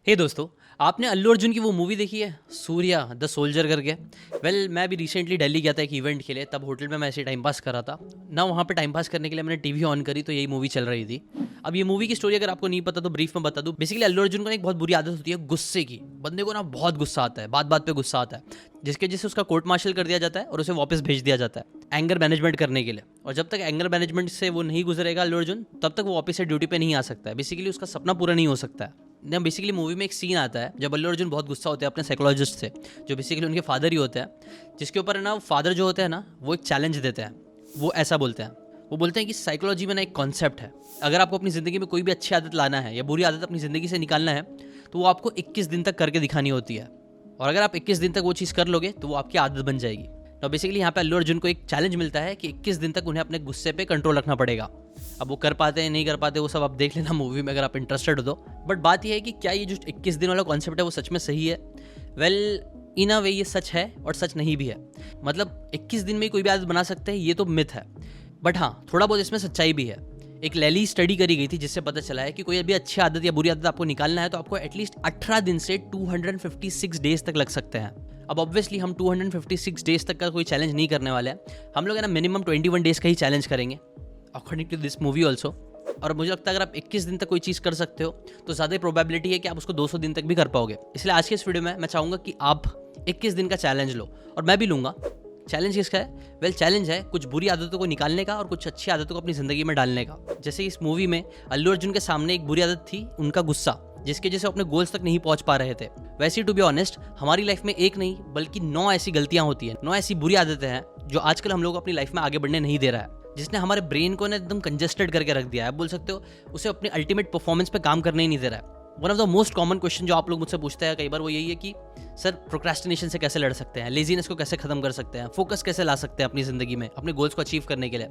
हे दोस्तों, आपने अल्लू अर्जुन की वो मूवी देखी है सूर्या द सोल्जर करके? मैं भी रिसेंटली दिल्ली गया था एक इवेंट के लिए। तब होटल में मैं ऐसे टाइम पास कर रहा था ना। वहाँ पे टाइम पास करने के लिए मैंने टीवी ऑन करी तो यही मूवी चल रही थी। अब ये मूवी की स्टोरी अगर आपको नहीं पता तो ब्रीफ में बता दूं। बेसिकली अल्लू अर्जुन को ना एक बहुत बुरी आदत होती है गुस्से की। बंदे को ना बहुत गुस्सा आता है, बात बात पे गुस्सा आता है, जिसके वजह से उसका कोर्ट मार्शल कर दिया जाता है और उसे वापस भेज दिया जाता है एंगर मैनेजमेंट करने के लिए। और जब तक एंगर मैनेजमेंट से वो नहीं गुजरेगा अल्लू अर्जुन, तब तक वो वापस से ड्यूटी पे नहीं आ सकता है। बेसिकली उसका सपना पूरा नहीं हो सकता है ना। बेसिकली मूवी में एक सीन आता है जब अल्लू अर्जुन बहुत गुस्सा होते हैं अपने साइकोलॉजिस्ट से, जो बेसिकली उनके फादर ही होते हैं, जिसके ऊपर है ना फादर जो होते हैं ना वो एक चैलेंज देते हैं। वो ऐसा बोलते हैं, वो बोलते हैं कि साइकोलॉजी में ना एक कॉन्सेप्ट है, अगर आपको अपनी ज़िंदगी में कोई भी अच्छी आदत लाना है या बुरी आदत अपनी ज़िंदगी से निकालना है तो वो आपको 21 दिन तक करके दिखानी होती है। और अगर आप 21 दिन तक वो चीज़ कर लोगे तो वो आपकी आदत बन जाएगी। तो बेसिकली यहाँ पे अल्लू अर्जुन को एक चैलेंज मिलता है कि 21 दिन तक उन्हें अपने गुस्से पे कंट्रोल रखना पड़ेगा। अब वो कर पाते हैं नहीं कर पाते वो सब आप देख लेना मूवी में अगर आप इंटरेस्टेड हो तो। बट बात यह है कि क्या ये जो 21 दिन वाला कॉन्सेप्ट है वो सच में सही है? वेल, इन अ वे ये सच है और सच नहीं भी है। मतलब 21 दिन में कोई भी आदत बना सकते हैं ये तो मिथ है, बट हाँ थोड़ा बहुत इसमें सच्चाई भी है। एक लैली स्टडी करी गई थी जिससे पता चला है कि कोई अभी अच्छी आदत या बुरी आदत आपको निकालना है तो आपको एटलीस्ट 18 दिन से 256 डेज तक लग सकते हैं। अब ऑब्वियसली हम 256 डेज तक का कोई चैलेंज नहीं करने वाले हैं। हम लोग है ना मिनिमम 21 डेज का ही चैलेंज करेंगे according to this movie also. और मुझे लगता है अगर आप 21 दिन तक कोई चीज़ कर सकते हो तो ज़्यादा प्रोबेबिलिटी है कि आप उसको 200 दिन तक भी कर पाओगे। इसलिए आज के इस वीडियो में मैं चाहूँगा कि आप 21 दिन का चैलेंज लो और मैं भी लूँगा। चैलेंज किसका है? वेल, चैलेंज है कुछ बुरी आदतों को निकालने का और कुछ अच्छी आदतों को अपनी ज़िंदगी में डालने का। जैसे इस मूवी में अल्लू अर्जुन के सामने एक बुरी आदत थी उनका गुस्सा, जिसके वजह से अपने गोल्स तक नहीं पहुंच पा रहे थे। वैसे टू बी ऑनेस्ट हमारी लाइफ में एक नहीं बल्कि 9 ऐसी गलतियां होती हैं, 9 ऐसी बुरी आदतें हैं जो आजकल हम लोग को अपनी लाइफ में आगे बढ़ने नहीं दे रहा है, जिसने हमारे ब्रेन को ना एकदम कंजेस्टेड करके रख दिया है। आप बोल सकते हो उसे अपनी अल्टीमेट परफॉर्मेंस पे काम करने ही नहीं दे रहा है। One of the most common question जो आप लोग मुझसे पूछते हैं कई बार वो यही है कि सर प्रोक्रेस्टिनेशन से कैसे लड़ सकते हैं, लेजीनेस को कैसे खत्म कर सकते हैं, फोकस कैसे ला सकते हैं अपनी जिंदगी में अपने गोल्स को अचीव करने के लिए।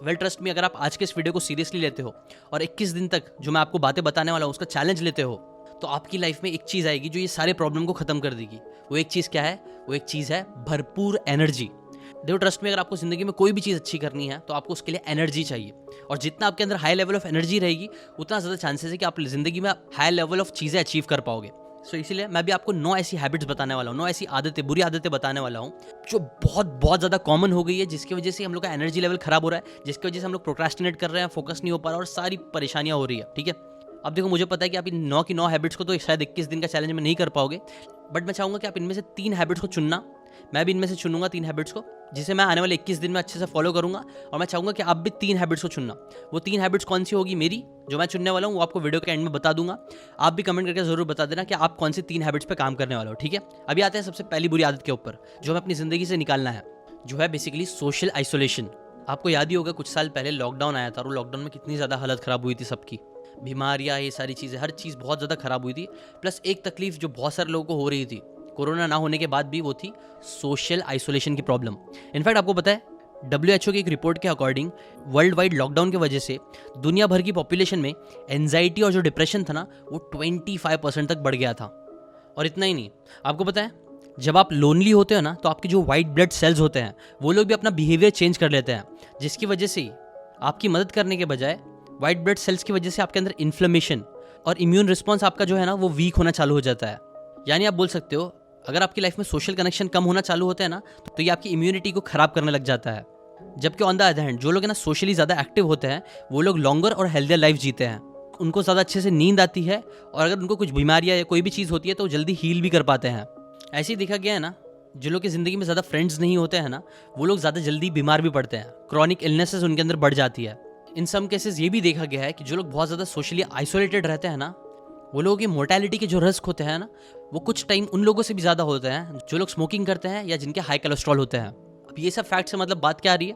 वेल ट्रस्ट मी, अगर आप आज के इस वीडियो को सीरियसली लेते हो और 21 दिन तक जो मैं आपको बातें बताने वाला हूँ उसका चैलेंज लेते हो तो आपकी लाइफ में एक चीज़ आएगी जो ये सारे प्रॉब्लम को खत्म कर देगी। वो एक चीज़ क्या है? वो एक चीज़ है भरपूर एनर्जी। देखो ट्रस्ट में, अगर आपको जिंदगी में कोई भी चीज़ अच्छी करनी है तो आपको उसके लिए एनर्जी चाहिए, और जितना आपके अंदर हाई लेवल ऑफ एनर्जी रहेगी उतना ज़्यादा चांसेस है कि आप जिंदगी में हाई लेवल ऑफ चीज़ें अचीव कर पाओगे। सो इसीलिए मैं भी आपको 9 ऐसी हैबिट्स बताने वाला हूँ, 9 ऐसी आदतें, बुरी आदतें बताने वाला हूँ जो बहुत बहुत ज़्यादा कॉमन हो गई है, जिसकी वजह से हम लोग का एनर्जी लेवल खराब हो रहा है, जिसकी वजह से हम लोग प्रोक्रेस्टिनेट कर रहे हैं, फोकस नहीं हो पा रहा और सारी परेशानियाँ हो रही है। ठीक है, अब देखो मुझे पता है कि आप इन 9 की 9 हैबिट्स को तो शायद 21 दिन का चैलेंज में नहीं कर पाओगे, बट मैं चाहूँगा कि आप इनमें से 3 हैबिट्स को चुनना। मैं भी इनमें से चुनूंगा 3 हैबिट्स को जिसे मैं आने वाले 21 दिन में अच्छे से फॉलो करूंगा, और मैं चाहूँगा कि आप भी 3 हैबिट्स को चुनना। वो 3 हैबिट्स कौन सी होगी मेरी जो मैं चुनने वाला हूँ वो आपको वीडियो के एंड में बता दूंगा। आप भी कमेंट करके जरूर बता देना कि आप कौन सी 3 हैबिट्स पे काम करने वाले हो। ठीक है, अभी आते हैं सबसे पहली बुरी आदत के ऊपर जो हमें अपनी ज़िंदगी से निकालना है, जो है बेसिकली सोशल आइसोलेशन। आपको याद ही होगा कुछ साल पहले लॉकडाउन आया था और लॉकडाउन में कितनी ज़्यादा हालत ख़राब हुई थी सबकी, बीमारियाँ, ये सारी चीज़ें, हर चीज़ बहुत ज़्यादा ख़राब हुई थी। प्लस एक तकलीफ जो बहुत सारे लोगों को हो रही थी कोरोना ना होने के बाद भी, वो थी सोशल आइसोलेशन की प्रॉब्लम। इनफैक्ट आपको पता है WHO की एक रिपोर्ट के अकॉर्डिंग वर्ल्ड वाइड लॉकडाउन की वजह से दुनिया भर की पॉपुलेशन में एंजाइटी और जो डिप्रेशन था ना वो 25% तक बढ़ गया था। और इतना ही नहीं, आपको पता है जब आप लोनली होते हो ना तो आपके जो वाइट ब्लड सेल्स होते हैं वो लोग भी अपना बिहेवियर चेंज कर लेते हैं, जिसकी वजह से आपकी मदद करने के बजाय वाइट ब्लड सेल्स की वजह से आपके अंदर इन्फ्लेमेशन और इम्यून रिस्पॉन्स आपका जो है ना वो वीक होना चालू हो जाता है। यानी आप बोल सकते हो अगर आपकी लाइफ में सोशल कनेक्शन कम होना चालू होता है ना तो ये आपकी इम्यूनिटी को खराब करने लग जाता है। जबकि ऑन द अदर हैंड जो लोग है ना सोशली ज़्यादा एक्टिव होते हैं वो लोग लॉन्गर और हेल्दियर लाइफ जीते हैं। उनको ज़्यादा अच्छे से नींद आती है और अगर उनको कुछ बीमारियाँ या कोई भी चीज़ होती है तो वो जल्दी हील भी कर पाते हैं। ऐसे ही देखा गया है ना, जो लोग की ज़िंदगी में ज़्यादा फ्रेंड्स नहीं होते हैं ना वो लोग ज़्यादा जल्दी बीमार भी पड़ते हैं, क्रॉनिक इलनेसेस उनके अंदर बढ़ जाती है। इन सम केसेस ये भी देखा गया है कि जो लोग बहुत ज़्यादा सोशली आइसोलेटेड रहते हैं ना वो लोगों की मोर्टेलिटी के जो रिस्क होते हैं ना वो कुछ टाइम उन लोगों से भी ज़्यादा होते हैं जो लोग स्मोकिंग करते हैं या जिनके हाई कोलेस्ट्रॉल होते हैं। अब ये सब फैक्ट से मतलब बात क्या आ रही है?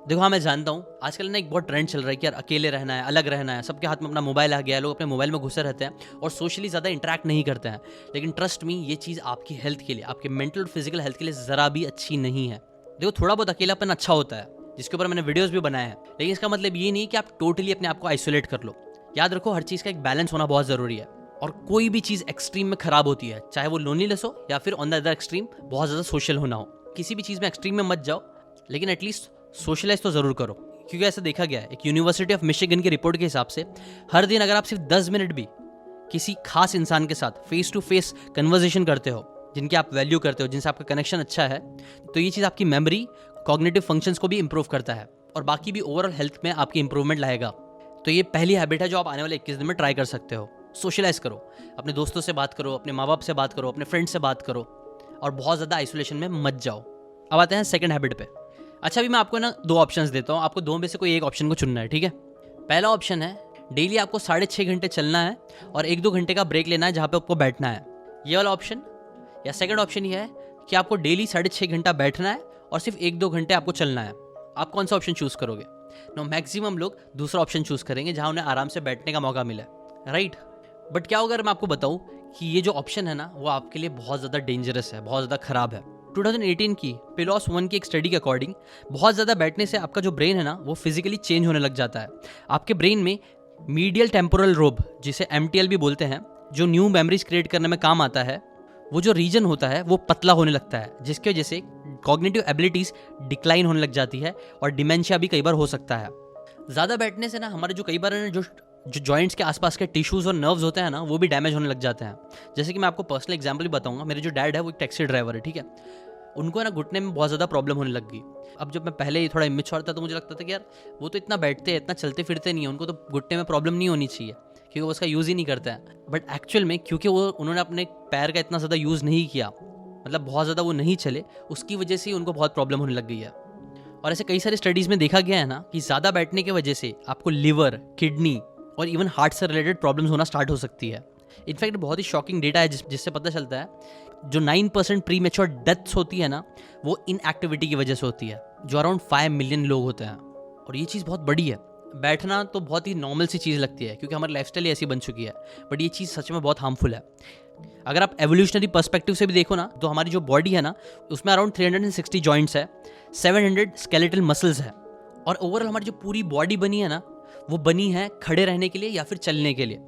देखो हाँ मैं जानता हूँ आजकल ना एक बहुत ट्रेंड चल रहा है कि यार अकेले रहना है, अलग रहना है, सबके हाथ में अपना मोबाइल आ गया है, लोग अपने मोबाइल में घुसे रहते हैं और सोशली ज़्यादा इंटरेक्ट नहीं करते हैं। लेकिन ट्रस्ट मी, ये चीज़ आपकी हेल्थ के लिए, आपके मेंटल और फिजिकल हेल्थ के लिए ज़रा भी अच्छी नहीं है। देखो थोड़ा बहुत अकेलापन अच्छा होता है जिसके ऊपर मैंने वीडियोज़ भी बनाए हैं, लेकिन इसका मतलब ये नहीं कि आप टोटली अपने आप को आइसोलेट कर लो। याद रखो हर चीज़ का एक बैलेंस होना बहुत ज़रूरी है, और कोई भी चीज़ एक्सट्रीम में खराब होती है, चाहे वो लोनलीनेस हो या फिर ऑन द अदर एक्सट्रीम बहुत ज़्यादा सोशल होना हो। किसी भी चीज़ में एक्सट्रीम में मत जाओ, लेकिन एटलीस्ट सोशलाइज तो ज़रूर करो। क्योंकि ऐसा देखा गया है, एक यूनिवर्सिटी ऑफ मिशिगन की रिपोर्ट के हिसाब से हर दिन अगर आप सिर्फ 10 मिनट भी किसी खास इंसान के साथ फेस टू फेस कन्वर्जेशन करते हो, जिनकी आप वैल्यू करते हो, जिनसे आपका कनेक्शन अच्छा है, तो ये चीज़ आपकी मेमोरी, कॉग्निटिव फंक्शंस को भी इंप्रूव करता है और बाकी भी ओवरऑल हेल्थ में आपकी इंप्रूवमेंट लाएगा। तो ये पहली हैबिट है जो आप आने वाले 21 दिन में ट्राई कर सकते हो। सोशलाइज करो, अपने दोस्तों से बात करो, अपने माँ बाप से बात करो, अपने फ्रेंड से बात करो और बहुत ज़्यादा आइसोलेशन में मत जाओ। अब आते हैं सेकंड हैबिट पे। अच्छा, अभी मैं आपको ना 2 ऑप्शंस देता हूँ, आपको 2 में से कोई एक ऑप्शन को चुनना है, ठीक है। पहला ऑप्शन है डेली आपको 6.5 घंटे चलना है और 1-2 घंटे का ब्रेक लेना है जहाँ पे आपको बैठना है, ये वाला ऑप्शन। या सेकंड ऑप्शन ये है कि आपको डेली 6.5 घंटा बैठना है और सिर्फ 1-2 घंटे आपको चलना है। आप कौन सा ऑप्शन चूज़ करोगे? नो, मैक्सिमम लोग दूसरा ऑप्शन चूज़ करेंगे जहाँ उन्हें आराम से बैठने का मौका मिले, राइट। बट क्या होगा अगर मैं आपको बताऊँ कि ये जो ऑप्शन है ना वो आपके लिए बहुत ज़्यादा डेंजरस है, बहुत ज़्यादा ख़राब है। 2018 की पिलॉस 1 की एक स्टडी के अकॉर्डिंग बहुत ज़्यादा बैठने से आपका जो ब्रेन है ना वो फिजिकली चेंज होने लग जाता है। आपके ब्रेन में मीडियल टेम्पोरल लोब, जिसे MTL भी बोलते हैं, जो न्यू मेमोरीज क्रिएट करने में काम आता है, वो जो रीजन होता है वो पतला होने लगता है, जिसकी वजह से कॉग्निटिव एबिलिटीज़ डिक्लाइन होने लग जाती है और डिमेंशिया भी कई बार हो सकता है। ज़्यादा बैठने से ना हमारे जो कई बार है जो जॉइंट्स के आसपास के टिश्यूज़ और नर्व्स होते हैं ना वो भी डैमेज होने लग जाते हैं। जैसे कि मैं आपको पर्सनल एग्जांपल भी बताऊंगा। मेरे जो डैड है वो एक टैक्सी ड्राइवर है, ठीक है। उनको ना घुटने में बहुत ज़्यादा प्रॉब्लम होने लग गई। अब जब मैं पहले ही थोड़ा इमेच्योर था तो मुझे लगता था कि यार वो तो इतना बैठते हैं, इतना चलते फिरते नहीं है, उनको तो घुटने में प्रॉब्लम नहीं होनी चाहिए क्योंकि वो उसका यूज़ ही नहीं करता है। बट एक्चुअल में क्योंकि उन्होंने अपने पैर का इतना ज़्यादा यूज़ नहीं किया, मतलब बहुत ज़्यादा वो नहीं चले, उसकी वजह से उनको बहुत प्रॉब्लम होने लग गई है। और ऐसे कई सारी स्टडीज़ में देखा गया है ना कि ज़्यादा बैठने की वजह से आपको लिवर, किडनी और इवन हार्ट से रिलेटेड प्रॉब्लम्स होना स्टार्ट हो सकती है। इनफैक्ट बहुत ही शॉकिंग डेटा है जिससे पता चलता है जो 9% प्री मैच्योर डेथ्स होती है ना वो इनएक्टिविटी की वजह से होती है, जो अराउंड 5 मिलियन लोग होते हैं। और ये चीज़ बहुत बड़ी है। बैठना तो बहुत ही नॉर्मल सी चीज़ लगती है क्योंकि हमारी लाइफस्टाइल ऐसी बन चुकी है, बट ये चीज़ सच में बहुत हार्मफुल है। अगर आप एवोल्यूशनरी पर्सपेक्टिव से भी देखो ना तो हमारी जो बॉडी है ना उसमें अराउंड 360 जॉइंट्स है, 700 स्केलेटल मसल्स है और ओवरऑल हमारी जो पूरी बॉडी बनी है ना वो बनी है खड़े रहने के लिए या फिर चलने के लिए।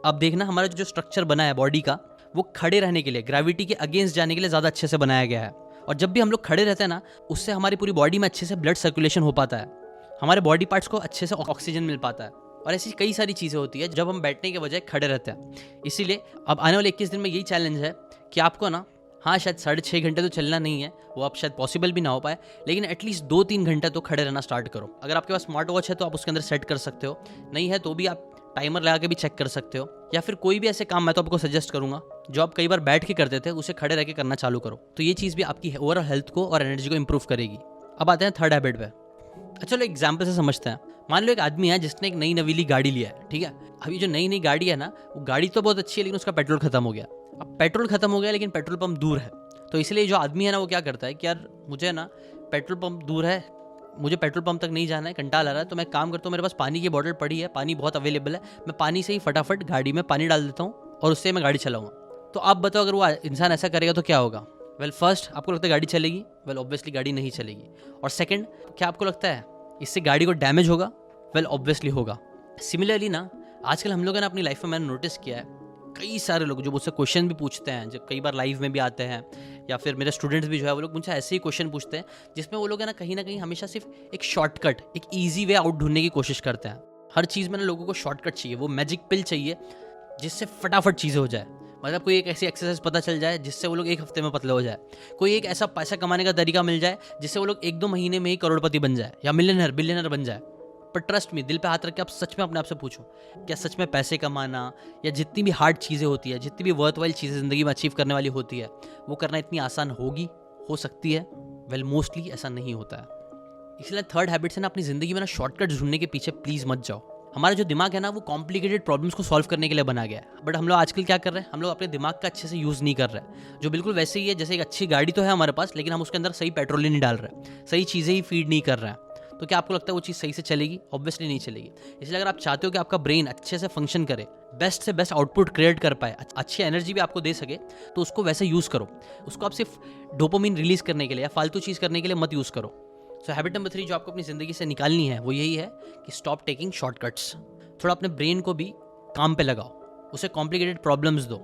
अब देखना हमारा जो स्ट्रक्चर बना है बॉडी का वो खड़े रहने के लिए, ग्रेविटी के अगेंस्ट जाने के लिए ज़्यादा अच्छे से बनाया गया है। और जब भी हम लोग खड़े रहते हैं ना उससे हमारी पूरी बॉडी में अच्छे से ब्लड सर्कुलेशन हो पाता है, हमारे बॉडी पार्ट्स को अच्छे से ऑक्सीजन मिल पाता है और ऐसी कई सारी चीज़ें होती है जब हम बैठने के बजाय खड़े रहते हैं। इसीलिए अब आने वाले 21 दिन में यही चैलेंज है कि आपको ना, हाँ शायद 6.5 घंटे तो चलना नहीं है, वो आप शायद पॉसिबल भी ना हो पाए, लेकिन एटलीस्ट 2-3 घंटे तो खड़े रहना स्टार्ट करो। अगर आपके पास स्मार्ट वॉच है तो आप उसके अंदर सेट कर सकते हो, नहीं है तो भी आप टाइमर लगा के भी चेक कर सकते हो, या फिर कोई भी ऐसे काम मैं तो आपको सजेस्ट करूंगा जो आप कई बार बैठ के करते थे उसे खड़े रह के करना चालू करो। तो ये चीज़ भी आपकी ओवरऑल हेल्थ को और एनर्जी को इंप्रूव करेगी। अब आते हैं थर्ड हैबिट पे। अच्छा, चलो एग्जाम्पल से समझते हैं। मान लो एक आदमी है जिसने एक नई नवीली गाड़ी लिया है, ठीक है। अभी जो नई गाड़ी है ना वो गाड़ी तो बहुत अच्छी है लेकिन उसका पेट्रोल खत्म हो गया। अब पेट्रोल खत्म हो गया लेकिन पेट्रोल पंप दूर है, तो इसलिए जो आदमी है ना वो क्या करता है कि यार मुझे ना पेट्रोल पंप दूर है, मुझे पेट्रोल पंप तक नहीं जाना है, कंटाल आ रहा है, तो मैं काम करता हूँ, मेरे पास पानी की बोतल पड़ी है, पानी बहुत अवेलेबल है, मैं पानी से ही फटाफट गाड़ी में पानी डाल देता हूँ और उससे मैं गाड़ी चलाऊंगा। तो आप बताओ अगर वो इंसान ऐसा करेगा तो क्या होगा? वेल, फर्स्ट आपको लगता है गाड़ी चलेगी? वेल, ऑब्वियसली गाड़ी नहीं चलेगी। और सेकंड, क्या आपको लगता है इससे गाड़ी को डैमेज होगा? वेल, ऑब्वियसली होगा। सिमिलरली ना आजकल हम लोगों ने अपनी लाइफ में मैंने नोटिस किया है कई सारे लोग जो मुझसे क्वेश्चन भी पूछते हैं, जब कई बार लाइव में भी आते हैं या फिर मेरे स्टूडेंट्स भी जो है वो लोग मुझसे ऐसे ही क्वेश्चन पूछते हैं जिसमें वो लोग है ना कहीं हमेशा सिर्फ एक शॉर्टकट, एक ईजी वे आउट ढूंढने की कोशिश करते हैं। हर चीज़ में ना लोगों को शॉर्टकट चाहिए, वो मैजिक पिल चाहिए जिससे फटाफट चीज़ें हो जाए। मतलब कोई एक ऐसी एक्सरसाइज पता चल जाए जिससे वो लोग 1 हफ्ते में पतले हो जाए, कोई एक ऐसा पैसा कमाने का तरीका मिल जाए जिससे वो लोग 1-2 महीने में ही करोड़पति बन जाए या मिलियनर बिलियनर बन जाए। पर ट्रस्ट मी, दिल पे हाथ रख के आप सच में अपने आप से पूछो, क्या सच में पैसे कमाना या जितनी भी हार्ड चीज़ें होती है, जितनी भी वर्थवाइल चीज़ें ज़िंदगी में अचीव करने वाली होती है, वो करना इतनी आसान होगी? हो सकती है? वेल, मोस्टली ऐसा नहीं होता है। इसलिए थर्ड हैबिट से ना अपनी ज़िंदगी में ना शॉर्टकट ढूंढने के पीछे प्लीज़ मत जाओ। हमारा जो दिमाग है ना वो कॉम्प्लिकेटेड प्रॉब्लम्स को सॉल्व करने के लिए बना गया है, बट हम लोग आजकल क्या कर रहे हैं, हम लोग अपने दिमाग का अच्छे से यूज़ नहीं कर रहे हैं, जो बिल्कुल वैसे ही है जैसे एक अच्छी गाड़ी तो है हमारे पास, लेकिन हम उसके अंदर सही पेट्रोल ही नहीं डाल रहे, सही चीज़ें ही फीड नहीं कर रहे हैं। तो क्या आपको लगता है वो चीज़ सही से चलेगी? ऑब्वियसली नहीं चलेगी। इसलिए अगर आप चाहते हो कि आपका ब्रेन अच्छे से फंक्शन करे, बेस्ट से बेस्ट आउटपुट क्रिएट कर पाए, अच्छी एनर्जी भी आपको दे सके, तो उसको वैसे यूज़ करो। उसको आप सिर्फ डोपामिन रिलीज करने के लिए या फालतू चीज़ करने के लिए मत यूज़ करो। सो हैबिट नंबर 3 जो आपको अपनी ज़िंदगी से निकालनी है वो यही है कि स्टॉप टेकिंग शॉर्टकट्स। थोड़ा अपने ब्रेन को भी काम पे लगाओ, उसे कॉम्प्लिकेटेड प्रॉब्लम्स दो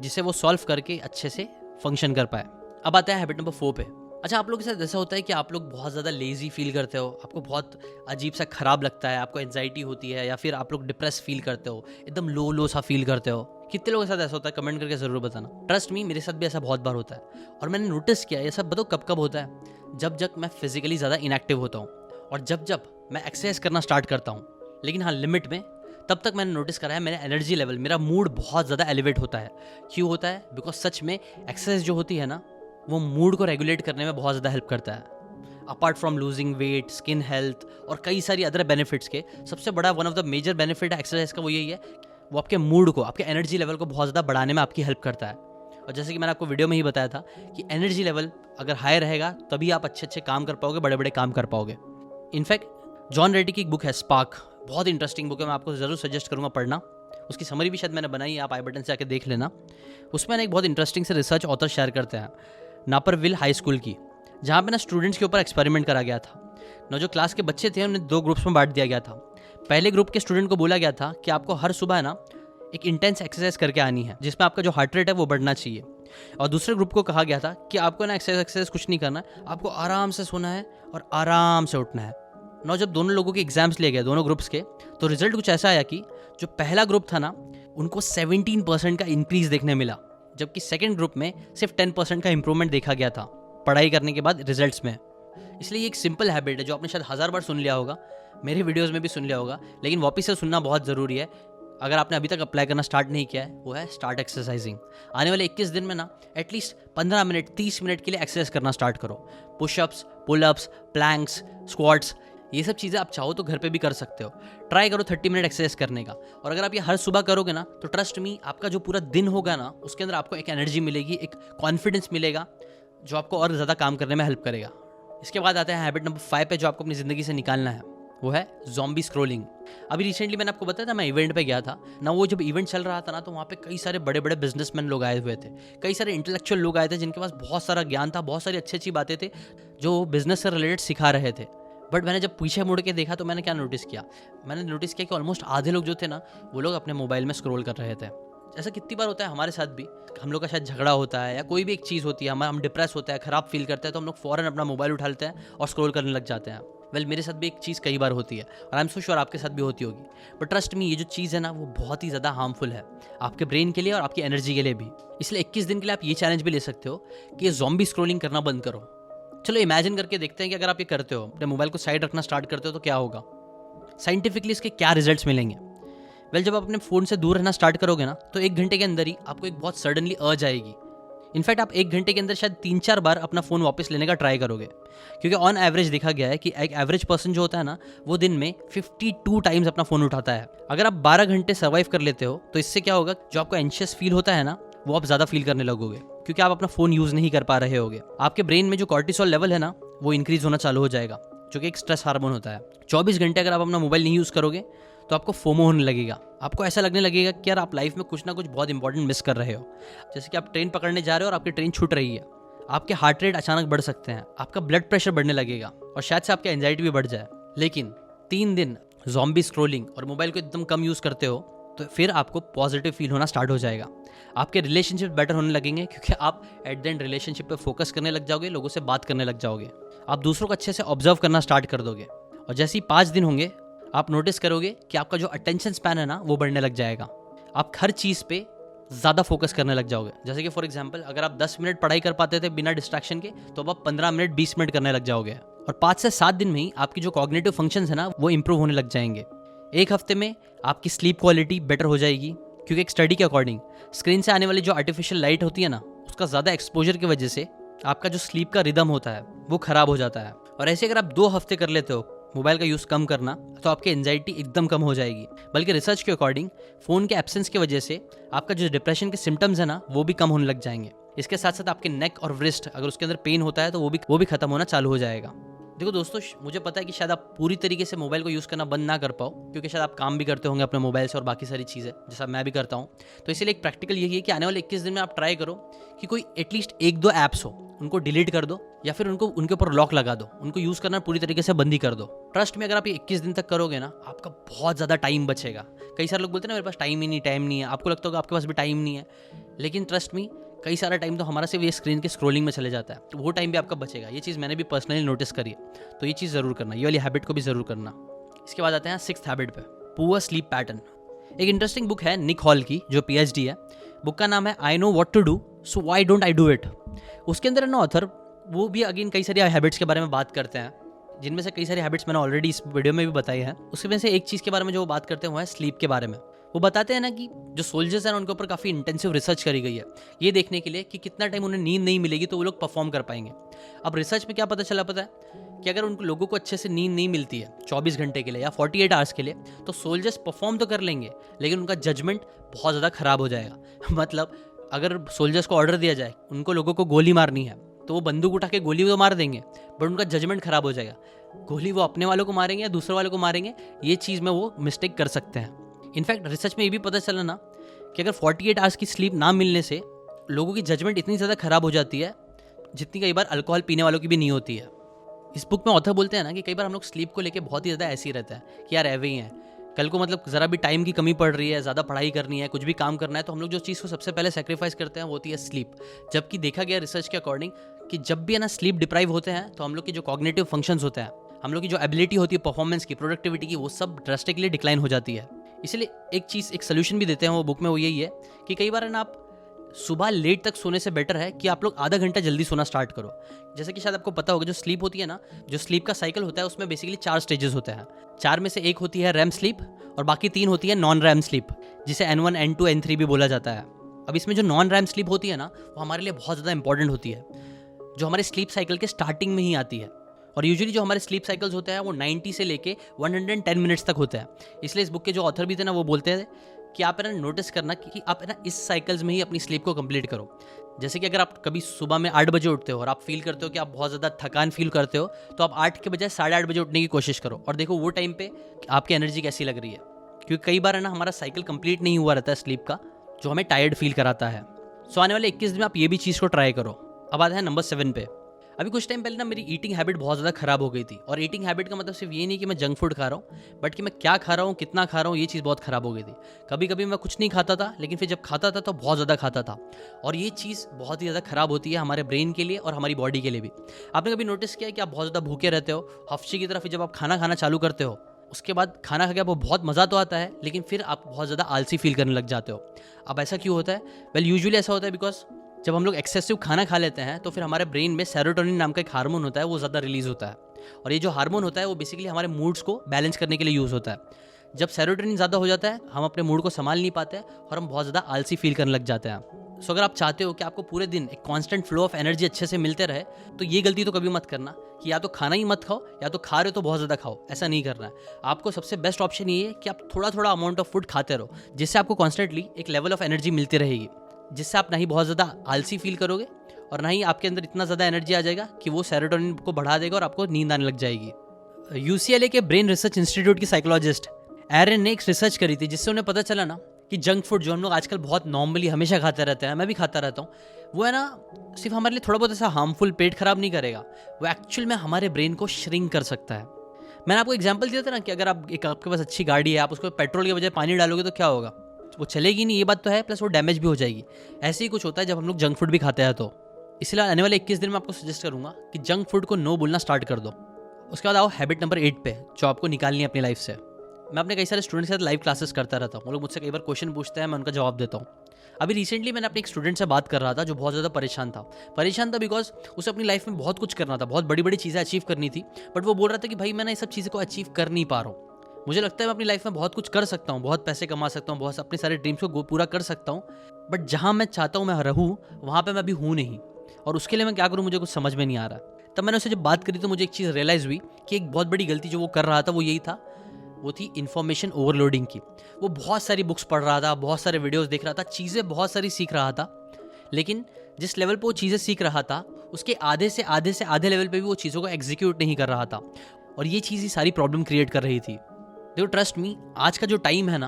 जिसे वो सॉल्व करके अच्छे से फंक्शन कर पाए। अब आता है हैबिट नंबर 4 पे। अच्छा, आप लोगों के साथ ऐसा होता है कि आप लोग बहुत ज़्यादा लेजी फील करते हो, आपको बहुत अजीब सा खराब लगता है, आपको एंजाइटी होती है या फिर आप लोग डिप्रेस फील करते हो, एकदम लो सा फील करते हो। कितने लोगों के साथ ऐसा होता है, कमेंट करके ज़रूर बताना। ट्रस्ट मी, मेरे साथ भी ऐसा बहुत बार होता है। और मैंने नोटिस किया ये सब, बताओ कब कब होता है, जब जब मैं फिजिकली ज़्यादा इनएक्टिव होता हूँ और जब जब मैं एक्सरसाइज करना स्टार्ट करता हूँ, लेकिन हाँ लिमिट में, तब तक मैंने नोटिस करा है मेरा एनर्जी लेवल, मेरा मूड बहुत ज़्यादा एलिवेट होता है। क्यों होता है? बिकॉज सच में एक्सरसाइज जो होती है ना, वो मूड को रेगुलेट करने में बहुत ज़्यादा हेल्प करता है। Apart from losing weight, skin health और कई सारी अदर बेनिफिट्स के, सबसे बड़ा one of the major benefit exercise का वो यही है, वो आपके मूड को, आपके एनर्जी लेवल को बहुत ज़्यादा बढ़ाने में आपकी हेल्प करता है। और जैसे कि मैंने आपको वीडियो में ही बताया था कि एनर्जी लेवल अगर हाई रहेगा तभी आप अच्छे अच्छे काम कर पाओगे, बड़े बड़े काम कर पाओगे। इनफैक्ट जॉन रेड्डी की एक बुक है स्पार्क, बहुत इंटरेस्टिंग बुक है, मैं आपको ज़रूर सजेस्ट करूँगा पढ़ना। उसकी समरी भी शायद मैंने बनाई है, आप आई बटन से आके देख लेना। उसमें एक बहुत इंटरेस्टिंग से रिसर्च ऑथर शेयर करते हैं नापरविल हाई स्कूल की, जहाँ पे ना स्टूडेंट्स के ऊपर एक्सपेरिमेंट करा गया था ना। जो क्लास के बच्चे थे उन्हें 2 ग्रुप्स में बांट दिया गया था। पहले ग्रुप के स्टूडेंट को बोला गया था कि आपको हर सुबह ना एक इंटेंस एक्सरसाइज करके आनी है, जिसमें आपका जो हार्ट रेट है वो बढ़ना चाहिए। और दूसरे ग्रुप को कहा गया था कि आपको ना एक्सरसाइज कुछ नहीं करना है, आपको आराम से सोना है और आराम से उठना है ना। जब दोनों लोगों के एग्जाम्स लिए गए, दोनों ग्रुप्स के, तो रिजल्ट कुछ ऐसा आया कि जो पहला ग्रुप था ना, उनको 17% का इंक्रीज देखने मिला, जबकि सेकेंड ग्रुप में सिर्फ 10% का इंप्रूवमेंट देखा गया था पढ़ाई करने के बाद रिजल्ट्स में। इसलिए ये एक सिंपल हैबिट है जो आपने शायद 1000 बार सुन लिया होगा, मेरे वीडियोस में भी सुन लिया होगा, लेकिन वापस से सुनना बहुत ज़रूरी है अगर आपने अभी तक अप्लाई करना स्टार्ट नहीं किया है। वो है स्टार्ट एक्सरसाइजिंग। आने वाले 21 दिन में ना एटलीस्ट 15 मिनट 30 मिनट के लिए एक्सरसाइज करना स्टार्ट करो। पुशअप्स, पुलअप्स, प्लैंक्स, स्क्वाट्स, ये सब चीज़ें आप चाहो तो घर पे भी कर सकते हो। ट्राई करो 30 मिनट एक्सरसाइज करने का। और अगर आप ये हर सुबह करोगे ना, तो ट्रस्ट मी, आपका जो पूरा दिन होगा ना, उसके अंदर आपको एक एनर्जी मिलेगी, एक कॉन्फिडेंस मिलेगा, जो आपको और ज़्यादा काम करने में हेल्प करेगा। इसके बाद आते हैं हैबिट नंबर 5 पे, जो आपको अपनी ज़िंदगी से निकालना है, वो है ज़ॉम्बी स्क्रॉलिंग। अभी रिसेंटली मैंने आपको बताया था, मैं इवेंट पे गया था ना। वो जब इवेंट चल रहा था ना, तो वहाँ पे कई सारे बड़े बड़े बिजनेसमैन लोग आए हुए थे, कई सारे इंटेलेक्चुअल लोग आए थे जिनके पास बहुत सारा ज्ञान था, बहुत सारी अच्छी अच्छी बातें थे जो बिजनेस से रिलेटेड सिखा रहे थे। बट मैंने जब पीछे मुड़ के देखा तो मैंने क्या नोटिस किया, मैंने नोटिस किया कि ऑलमोस्ट आधे लोग जो थे ना, वो लोग अपने मोबाइल में स्क्रॉल कर रहे थे। ऐसा कितनी बार होता है हमारे साथ भी, हम लोग का शायद झगड़ा होता है या कोई भी एक चीज़ होती है, हम डिप्रेस होते हैं, ख़राब फील करते हैं, तो हम लोग फ़ौरन अपना मोबाइल उठा लेते हैं और स्क्रॉल करने लग जाते हैं। मेरे साथ भी एक चीज़ कई बार होती है और आई एम सो श्योर आपके साथ भी होती होगी। बट ट्रस्ट मी, ये जो चीज़ है ना, वो बहुत ही ज़्यादा हार्मफुल है आपके ब्रेन के लिए और आपकी एनर्जी के लिए भी। इसलिए 21 दिन के लिए आप ये चैलेंज भी ले सकते हो कि ये ज़ॉम्बी स्क्रॉलिंग करना बंद करो। चलो इमेजिन करके देखते हैं कि अगर आप ये करते हो, अपने मोबाइल को साइड रखना स्टार्ट करते हो, तो क्या होगा, साइंटिफिकली इसके क्या रिजल्ट्स मिलेंगे। जब आप अपने फ़ोन से दूर रहना स्टार्ट करोगे ना, तो 1 घंटे के अंदर ही आपको एक बहुत सडनली अर्ज आएगी। इनफैक्ट आप 1 घंटे के अंदर शायद 3-4 बार अपना फ़ोन वापस लेने का ट्राई करोगे, क्योंकि ऑन एवरेज देखा गया है कि एक एवरेज पर्सन जो होता है ना, वो दिन में 52 टाइम्स अपना फ़ोन उठाता है। अगर आप 12 घंटे सर्वाइव कर लेते हो, तो इससे क्या होगा, जो आपको एंशियस फील होता है ना, वो आप ज़्यादा फील करने लगोगे, क्योंकि आप अपना फ़ोन यूज़ नहीं कर पा रहे होगे। आपके ब्रेन में जो कॉर्टिसोल लेवल है ना, वो इंक्रीज होना चालू हो जाएगा, जो कि एक स्ट्रेस हार्मोन होता है। 24 घंटे अगर आप अपना मोबाइल नहीं यूज़ करोगे, तो आपको फोमो होने लगेगा। आपको ऐसा लगने लगेगा कि यार आप लाइफ में कुछ ना कुछ बहुत इंपॉर्टेंट मिस कर रहे हो। जैसे कि आप ट्रेन पकड़ने जा रहे हो और आपकी ट्रेन छूट रही है, आपके हार्ट रेट अचानक बढ़ सकते हैं, आपका ब्लड प्रेशर बढ़ने लगेगा और शायद से आपकी एंजाइटी भी बढ़ जाए। लेकिन 3 दिन ज़ॉम्बी स्क्रॉलिंग और मोबाइल को एकदम कम यूज़ करते हो, तो फिर आपको पॉजिटिव फील होना स्टार्ट हो जाएगा। आपके रिलेशनशिप बेटर होने लगेंगे, क्योंकि आप एट द एंड रिलेशनशिप पे फोकस करने लग जाओगे, लोगों से बात करने लग जाओगे, आप दूसरों को अच्छे से ऑब्जर्व करना स्टार्ट कर दोगे। और जैसे ही 5 दिन होंगे, आप नोटिस करोगे कि आपका जो अटेंशन स्पैन है ना, वो बढ़ने लग जाएगा। आप हर चीज़ पे ज़्यादा फोकस करने लग जाओगे। जैसे कि फॉर एग्जांपल, अगर आप 10 मिनट पढ़ाई कर पाते थे बिना डिस्ट्रैक्शन के, तो अब आप 15 मिनट 20 मिनट करने लग जाओगे। और 5 से 7 दिन में ही आपकी जो कॉग्निटिव फंक्शंस है ना, वो इंप्रूव होने लग जाएंगे। 1 हफ्ते में आपकी स्लीप क्वालिटी बेटर हो जाएगी, क्योंकि एक स्टडी के अकॉर्डिंग स्क्रीन से आने वाली जो आर्टिफिशियल लाइट होती है ना, उसका ज़्यादा एक्सपोजर की वजह से आपका जो स्लीप का रिदम होता है वो ख़राब हो जाता है। और ऐसे अगर आप 2 हफ्ते कर लेते हो मोबाइल का यूज़ कम करना, तो आपकी एंजाइटी एकदम कम हो जाएगी। बल्कि रिसर्च के अकॉर्डिंग फ़ोन के एब्सेंस की वजह से आपका जो डिप्रेशन के सिम्टम्स है ना, वो भी कम होने लग जाएंगे। इसके साथ साथ आपके नेक और रिस्ट, अगर उसके अंदर पेन होता है, तो वो भी खत्म होना चालू हो जाएगा। देखो दोस्तों, मुझे पता है कि शायद आप पूरी तरीके से मोबाइल को यूज़ करना बंद ना कर पाओ, क्योंकि शायद आप काम भी करते होंगे अपने मोबाइल से और बाकी सारी चीज़ें, जैसा मैं भी करता हूँ। तो इसीलिए एक प्रैक्टिकल यही है कि आने वाले 21 दिन में आप ट्राई करो कि कोई एटलीस्ट 1-2 ऐप्स हो, उनको डिलीट कर दो या फिर उनके ऊपर लॉक लगा दो, उनको यूज़ करना पूरी तरीके से बंद ही कर दो। ट्रस्ट में, अगर आप ये 21 दिन तक करोगे ना, आपका बहुत ज़्यादा टाइम बचेगा। कई सारे लोग बोलते हैं ना, मेरे पास टाइम नहीं है। आपको लगता होगा आपके पास भी टाइम नहीं है, लेकिन ट्रस्ट मी, कई सारा टाइम तो हमारा सिर्फ ये स्क्रीन के स्क्रॉलिंग में चले जाता है, तो वो टाइम भी आपका बचेगा। ये चीज़ मैंने भी पर्सनली नोटिस करी है, तो ये चीज़ ज़रूर करना, ये वाली हैबिट को भी ज़रूर करना। इसके बाद आते हैं 6th हैबिट पे, पुअर स्लीप पैटर्न। एक इंटरेस्टिंग बुक है निक हॉल की, जो PhD है। बुक का नाम है I know what to do so why don't I do it. उसके अंदर है ना ऑथर, वो भी अगेन कई सारी हैबिट्स के बारे में बात करते हैं, जिनमें से कई सारी हैबिट्स मैंने ऑलरेडी इस वीडियो में भी बताई हैं। उसके में से एक चीज़ के बारे में जो वो बात करते हैं वो है स्लीप के बारे में। वो बताते हैं ना कि जो सोल्जर्स हैं उनके ऊपर काफ़ी इंटेंसिव रिसर्च करी गई है, ये देखने के लिए कि कितना टाइम उन्हें नींद नहीं मिलेगी तो वो लोग परफॉर्म कर पाएंगे। अब रिसर्च में क्या पता चला, पता है कि अगर उन लोगों को अच्छे से नींद नहीं मिलती है 24 घंटे के लिए या 48 आवर्स के लिए, तो सोल्जर्स परफॉर्म तो कर लेंगे लेकिन उनका जजमेंट बहुत ज़्यादा खराब हो जाएगा। मतलब अगर सोल्जर्स को ऑर्डर दिया जाए उनको लोगों को गोली मारनी है, तो वो बंदूक उठा के गोली तो मार देंगे, बट उनका जजमेंट खराब हो जाएगा। गोली वो अपने वालों को मारेंगे या दूसरे वालों को मारेंगे, ये चीज़ में वो मिस्टेक कर सकते हैं। इनफैक्ट रिसर्च में ये भी पता चला ना कि अगर 48 आवर्स की स्लीप ना मिलने से लोगों की जजमेंट इतनी ज़्यादा खराब हो जाती है जितनी कई बार अल्कोहल पीने वालों की भी नहीं होती है। इस बुक में ऑथर बोलते हैं ना कि कई बार हम लोग स्लीप को लेके बहुत ही ज़्यादा ऐसे ही रहता है कि यार ऐवे ही हैं, कल को मतलब ज़रा भी टाइम की कमी पड़ रही है, ज़्यादा पढ़ाई करनी है, कुछ भी काम करना है, तो हम लोग जो चीज़ को सबसे पहले सेक्रीफाइस करते हैं वो होती है स्लीप। जबकि देखा गया रिसर्च के अकॉर्डिंग कि जब भी है ना स्लीप डिप्राइव होते हैं तो हम लोग के जो कॉग्निटिव फंक्शंस होते हैं, हम लोग की जो एबिलिटी होती है परफॉर्मेंस की, प्रोडक्टिविटी की, वो सब ड्रास्टिकली डिक्लाइन हो जाती है। इसलिए एक सोल्यूशन भी देते हैं वो बुक में, वो यही है कि कई बार है ना आप सुबह लेट तक सोने से बेटर है कि आप लोग आधा घंटा जल्दी सोना स्टार्ट करो। जैसे कि शायद आपको पता होगा जो स्लीप होती है ना, जो स्लीप का साइकिल होता है उसमें बेसिकली 4 स्टेजेस होते हैं। 4 में से एक होती है रैम स्लीप और बाकी 3 होती है नॉन रैम स्लीप, जिसे N1, N2, N3 भी बोला जाता है। अब इसमें जो नॉन रैम स्लीप होती है ना, वो हमारे लिए बहुत ज़्यादा इंपॉर्टेंट होती है, जो हमारे स्लीप साइकिल के स्टार्टिंग में ही आती है। और यूजुअली जो हमारे स्लीप साइकिल्स होते हैं वो 90 से लेके 110 मिनट्स तक होते हैं। इसलिए इस बुक के जो ऑथर भी थे ना, वो बोलते हैं कि आप है ना नोटिस करना कि आप है ना इस साइकिल्स में ही अपनी स्लीप को कंप्लीट करो। जैसे कि अगर आप कभी सुबह में 8 बजे उठते हो और आप फील करते हो कि आप बहुत ज़्यादा थकान फील करते हो, तो आप 8 के बजाय 8:30 बजे उठने की कोशिश करो और देखो वो टाइम पे आपकी एनर्जी कैसी लग रही है। क्योंकि कई बार है ना हमारा साइकिल कंप्लीट नहीं हुआ रहता है स्लीप का, जो हमें टायर्ड फील कराता है। सो आने वाले 21 दिन में आप ये भी चीज़ को ट्राई करो। अब आता है नंबर 7 पे। अभी कुछ टाइम पहले ना मेरी ईटिंग हैबिट बहुत ज़्यादा खराब हो गई थी, और ईटिंग हैबिट का मतलब सिर्फ ये नहीं कि मैं जंक फूड खा रहा हूँ, बट कि मैं क्या खा रहा हूँ, कितना खा रहा हूँ, ये चीज़ बहुत खराब हो गई थी। कभी कभी मैं कुछ नहीं खाता था, लेकिन फिर जब खाता था तो बहुत ज़्यादा खाता था, और ये चीज़ बहुत ही ज़्यादा खराब होती है हमारे ब्रेन के लिए और हमारी बॉडी के लिए भी। आपने कभी नोटिस किया है कि आप बहुत ज़्यादा भूखे रहते हो, हफ्ते की तरफ जब आप खाना खाना चालू करते हो, उसके बाद खाना खा के आपको बहुत मज़ा तो आता है, लेकिन फिर आप बहुत ज़्यादा आलसी फील करने लग जाते हो। अब ऐसा क्यों होता है? वेल यूजुअली ऐसा होता है बिकॉज जब हम लोग एक्सेसिव खाना खा लेते हैं तो फिर हमारे ब्रेन में सेरोटोनिन नाम का एक हार्मोन होता है, वो ज़्यादा रिलीज़ होता है। और ये जो हार्मोन होता है वो बेसिकली हमारे मूड्स को बैलेंस करने के लिए यूज़ होता है। जब सेरोटोनिन ज़्यादा हो जाता है, हम अपने मूड को संभाल नहीं पाते और हम बहुत ज़्यादा आलसी फील करने लग जाते हैं। सो अगर आप चाहते हो कि आपको पूरे दिन एक कांस्टेंट फ्लो ऑफ एनर्जी अच्छे से मिलते रहे, तो ये गलती तो कभी मत करना कि या तो खाना ही मत खाओ या तो खा रहे हो तो बहुत ज़्यादा खाओ। ऐसा नहीं करना है आपको। सबसे बेस्ट ऑप्शन ये है कि आप थोड़ा थोड़ा अमाउंट ऑफ फूड खाते रहो, जिससे आपको कॉन्स्टेंटली एक लेवल ऑफ एनर्जी मिलती रहेगी, जिससे आप ना ही बहुत ज़्यादा आलसी फील करोगे और ना ही आपके अंदर इतना ज़्यादा एनर्जी आ जाएगा कि वो सेरोटोनिन को बढ़ा देगा और आपको नींद आने लग जाएगी। UCLA के ब्रेन रिसर्च इंस्टीट्यूट की साइकोलॉजिस्ट एरन ने एक रिसर्च करी थी, जिससे उन्हें पता चला ना कि जंक फूड जो हम लोग आजकल बहुत नॉर्मली हमेशा खाते रहते हैं, मैं भी खाता रहता हूँ, वो है ना सिर्फ हमारे लिए थोड़ा बहुत ऐसा हार्मफुल पेट खराब नहीं करेगा, वो एक्चुअल में हमारे ब्रेन को श्रिंक कर सकता है। मैंने आपको एग्जाम्पल दिया था ना कि अगर आपके पास अच्छी गाड़ी है, आप उसको पेट्रोल के बजाय पानी डालोगे तो क्या होगा? वो चलेगी नहीं, ये बात तो है, प्लस वो डैमेज भी हो जाएगी। ऐसे ही कुछ होता है जब हम लोग जंक फूड भी खाते हैं। तो इसलिए आने वाले 21 दिन में आपको सजेस्ट करूंगा कि जंक फूड को नो बोलना स्टार्ट कर दो। उसके बाद आओ हैबिट नंबर 8 पे, जो आपको निकालनी है अपनी लाइफ से। मैं अपने कई सारे स्टूडेंट्स के साथ लाइव क्लासेस करता रहता हूँ। वो लोग मुझसे कई बार क्वेश्चन पूछते हैं, मैं उनका जवाब देता हूँ। अभी रिसेंटली मैंने अपने एक स्टूडेंट से बात कर रहा था जो बहुत ज़्यादा परेशान था बिकॉज उसे अपनी लाइफ में बहुत कुछ करना था, बहुत बड़ी बड़ी चीज़ें अचीव करनी थी, बट वो बोल रहा था कि भाई मैं ये सब चीज़ें को अचीव कर नहीं पा रहा हूँ। मुझे लगता है मैं अपनी लाइफ में बहुत कुछ कर सकता हूँ, बहुत पैसे कमा सकता हूँ, बहुत अपने सारे ड्रीम्स को पूरा कर सकता हूँ, बट जहाँ मैं चाहता हूँ मैं रहूँ वहाँ पे मैं अभी हूँ नहीं, और उसके लिए मैं क्या करूँ मुझे कुछ समझ में नहीं आ रहा। तब मैंने उससे जब बात करी तो मुझे एक चीज़ रियलाइज़ हुई कि एक बहुत बड़ी गलती जो वो कर रहा था वो यही था, वो थी इन्फॉर्मेशन ओवरलोडिंग की। वो बहुत सारी बुक्स पढ़ रहा था, बहुत सारे वीडियोस देख रहा था, चीज़ें बहुत सारी सीख रहा था, लेकिन जिस लेवल पे वो चीज़ें सीख रहा था उसके आधे से आधे लेवल पे भी वो चीज़ों को एग्जीक्यूट नहीं कर रहा था, और ये चीज़ ही सारी प्रॉब्लम क्रिएट कर रही थी। देखो ट्रस्ट मी, आज का जो टाइम है ना,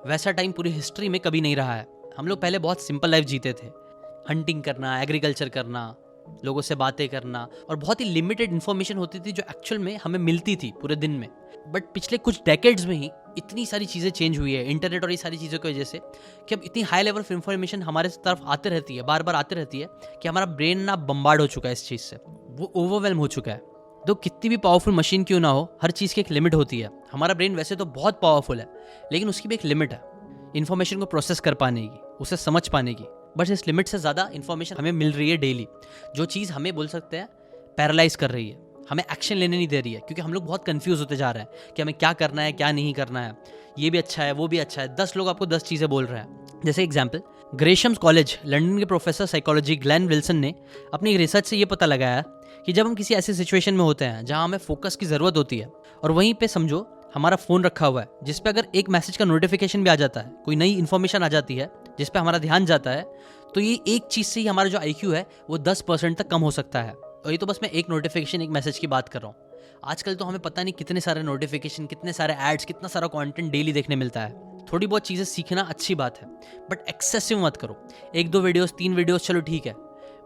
वैसा टाइम पूरी हिस्ट्री में कभी नहीं रहा है। हम लोग पहले बहुत सिंपल लाइफ जीते थे, हंटिंग करना, एग्रीकल्चर करना, लोगों से बातें करना, और बहुत ही लिमिटेड इन्फॉर्मेशन होती थी जो एक्चुअल में हमें मिलती थी पूरे दिन में। बट पिछले कुछ डेकेड्स में ही इतनी सारी चीज़ें चेंज हुई है इंटरनेट और ये सारी चीज़ों की वजह से, कि अब इतनी हाई लेवल ऑफ इन्फॉर्मेशन हमारे तरफ आते रहती है, बार बार आते रहती है, कि हमारा ब्रेन ना बम्बार्ड हो चुका है इस चीज़ से, वो ओवरवेल्म हो चुका है। तो कितनी भी पावरफुल मशीन क्यों ना हो, हर चीज़ की एक लिमिट होती है। हमारा ब्रेन वैसे तो बहुत पावरफुल है, लेकिन उसकी भी एक लिमिट है। इन्फॉर्मेशन को प्रोसेस कर पाने की, उसे समझ पाने की। बस इस लिमिट से ज़्यादा इन्फॉर्मेशन हमें मिल रही है डेली, जो चीज़ हमें बोल सकते हैं पैरालाइज कर रही है, हमें एक्शन लेने नहीं दे रही है, क्योंकि हम लोग बहुत कंफ्यूज होते जा रहे हैं कि हमें क्या करना है क्या नहीं करना है, ये भी अच्छा है वो भी अच्छा है। 10 लोग आपको 10 चीज़ें बोल रहे हैं। जैसे एग्जाम्पल, ग्रेशम्स कॉलेज लंदन के प्रोफेसर साइकोलॉजी ग्लेन विल्सन ने अपनी रिसर्च से ये पता लगाया कि जब हम किसी ऐसी सिचुएशन में होते हैं जहाँ हमें फोकस की ज़रूरत होती है, और वहीं पे समझो हमारा फ़ोन रखा हुआ है जिस पे अगर एक मैसेज का नोटिफिकेशन भी आ जाता है, कोई नई इन्फॉर्मेशन आ जाती है जिस पे हमारा ध्यान जाता है, तो ये एक चीज़ से ही हमारा जो IQ है वो 10% तक कम हो सकता है। और ये तो बस मैं एक नोटिफिकेशन, एक मैसेज की बात कर रहा हूँ। आजकल तो हमें पता नहीं कितने सारे नोटिफिकेशन, कितने सारे एड्स, कितना सारा कंटेंट डेली देखने मिलता है। थोड़ी बहुत चीज़ें सीखना अच्छी बात है, बट एक्सेसिव मत करो। 1-2 वीडियोस, 3 वीडियोस चलो ठीक है,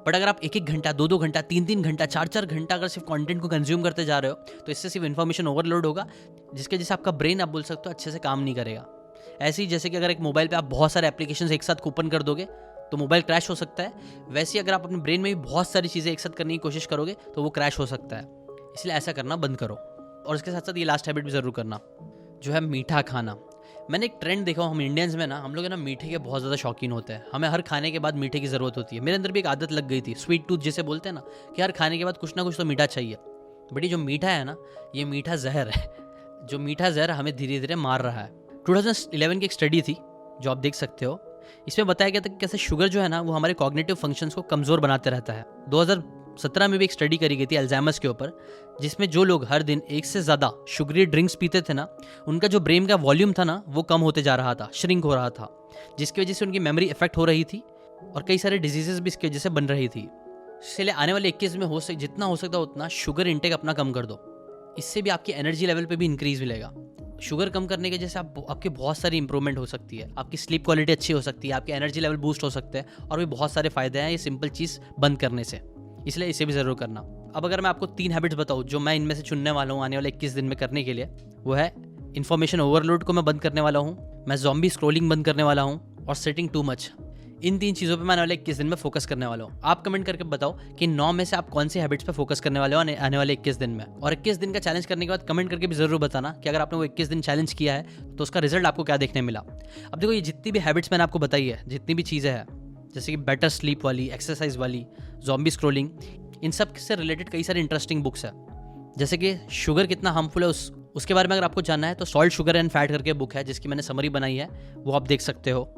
बट अगर आप 1-1 घंटा, 2-2 घंटा, 3-3 घंटा, 4-4 घंटा अगर सिर्फ कंटेंट को कंज्यूम करते जा रहे हो, तो इससे सिर्फ इन्फॉर्मेशन ओवरलोड होगा, जिसके वजह से आपका ब्रेन, आप बोल सकते हो, अच्छे से काम नहीं करेगा। ऐसे ही जैसे कि अगर एक मोबाइल पे आप बहुत सारे एप्लीकेशंस एक साथ ओपन कर दोगे तो मोबाइल क्रैश हो सकता है, वैसे ही अगर आप अपने ब्रेन में भी बहुत सारी चीज़ें एक साथ करने की कोशिश करोगे तो वो क्रैश हो सकता है। इसलिए ऐसा करना बंद करो। और इसके साथ साथ ये लास्ट हैबिट भी ज़रूर करना, जो है मीठा खाना। मैंने एक ट्रेंड देखा, हम इंडियंस में ना, हम लोग है ना मीठे के बहुत ज़्यादा शौकीन होते हैं। हमें हर खाने के बाद मीठे की ज़रूरत होती है। मेरे अंदर भी एक आदत लग गई थी, स्वीट टूथ जिसे बोलते हैं ना, कि हर खाने के बाद कुछ ना कुछ तो मीठा चाहिए। बट ये जो मीठा है ना, ये मीठा जहर है। जो मीठा जहर हमें धीरे धीरे मार रहा है। 2011 की एक स्टडी थी जो आप देख सकते हो। इसमें बताया गया था कि कैसे शुगर जो है ना, वो हमारे कॉग्निटिव फंक्शंस को कमज़ोर बनाते रहता है। 2017 में भी एक स्टडी करी गई थी अल्जाइमर्स के ऊपर, जिसमें जो लोग हर दिन एक से ज़्यादा शुगरी ड्रिंक्स पीते थे ना, उनका जो ब्रेन का वॉल्यूम था ना, वो कम होते जा रहा था, श्रिंक हो रहा था, जिसकी वजह से उनकी मेमोरी इफेक्ट हो रही थी और कई सारे डिजीजेस भी इसकी वजह से बन रही थी। इसलिए आने वाले 21 में जितना हो सकता है उतना शुगर इंटेक अपना कम कर दो। इससे भी आपकी एनर्जी लेवल पे भी इंक्रीज मिलेगा। शुगर कम करने के जैसे आपकी बहुत सारी इंप्रूवमेंट हो सकती है, आपकी स्लीप क्वालिटी अच्छी हो सकती है, आपके एनर्जी लेवल बूस्ट हो सकते हैं, और भी बहुत सारे फायदे हैं ये सिंपल चीज़ बंद करने से। इसलिए इसे भी ज़रूर करना। अब अगर मैं आपको 3 हैबिट्स बताऊँ जो मैं इनमें से चुनने वाला हूँ आने वाले 21 दिन में करने के लिए, वो है इन्फॉर्मेशन ओवरलोड को मैं बंद करने वाला हूँ, मैं ज़ॉम्बी स्क्रॉलिंग बंद करने वाला हूँ, और सेटिंग टू मच। इन 3 चीज़ों पे मैं आने वाले 21 दिन में फोकस करने वाला हूँ। आप कमेंट करके बताओ कि 9 में से आप कौन सी हैबिट्स पे फोकस करने वाले हो आने वाले 21 दिन में। और 21 दिन का चैलेंज करने के बाद कमेंट करके भी ज़रूर बताना कि अगर आपने वो 21 दिन चैलेंज किया है तो उसका रिजल्ट आपको क्या देखने मिला। अब देखो, ये जितनी भी हैबिट्स मैंने आपको बताई है, जितनी भी चीज़ें हैं, जैसे कि बेटर स्लीप वाली, एक्सरसाइज वाली, ज़ॉम्बी स्क्रॉलिंग, इन सब से रिलेटेड कई सारी इंटरेस्टिंग बुक्स है। जैसे कि शुगर कितना हार्मफुल है उसके बारे में अगर आपको जानना है तो सॉल्ट, शुगर एंड फैट करके बुक है, जिसकी मैंने समरी बनाई है, वो आप देख सकते हो।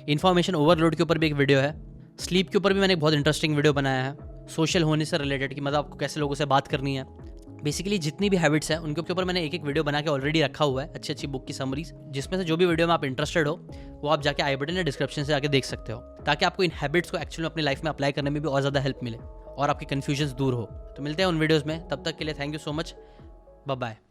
इन्फॉर्मेशन ओवरलोड के ऊपर भी एक वीडियो है। स्लीप के ऊपर भी मैंने एक बहुत इंटरेस्टिंग वीडियो बनाया है, सोशल होने से रिलेटेड, कि मतलब आपको कैसे लोगों से बात करनी है। बेसिकली जितनी भी हैबिट्स हैं उनके ऊपर मैंने एक वीडियो बना के ऑलरेडी रखा हुआ है, अच्छी अच्छी बुक की समरीज, जिसमें से जो भी वीडियो में आप इंटरेस्टेड हो वो आप जाके आई बटन या डिस्क्रिप्शन से जाके देख सकते हो, ताकि आपको इन हैबिट्स को एक्चुअली अपनी लाइफ में अप्लाई करने में भी और ज़्यादा हेल्प मिले और आपकी कन्फ्यूजन्स दूर हो। तो मिलते हैं उन वीडियोज़ में, तब तक के लिए thank you so much, bye bye.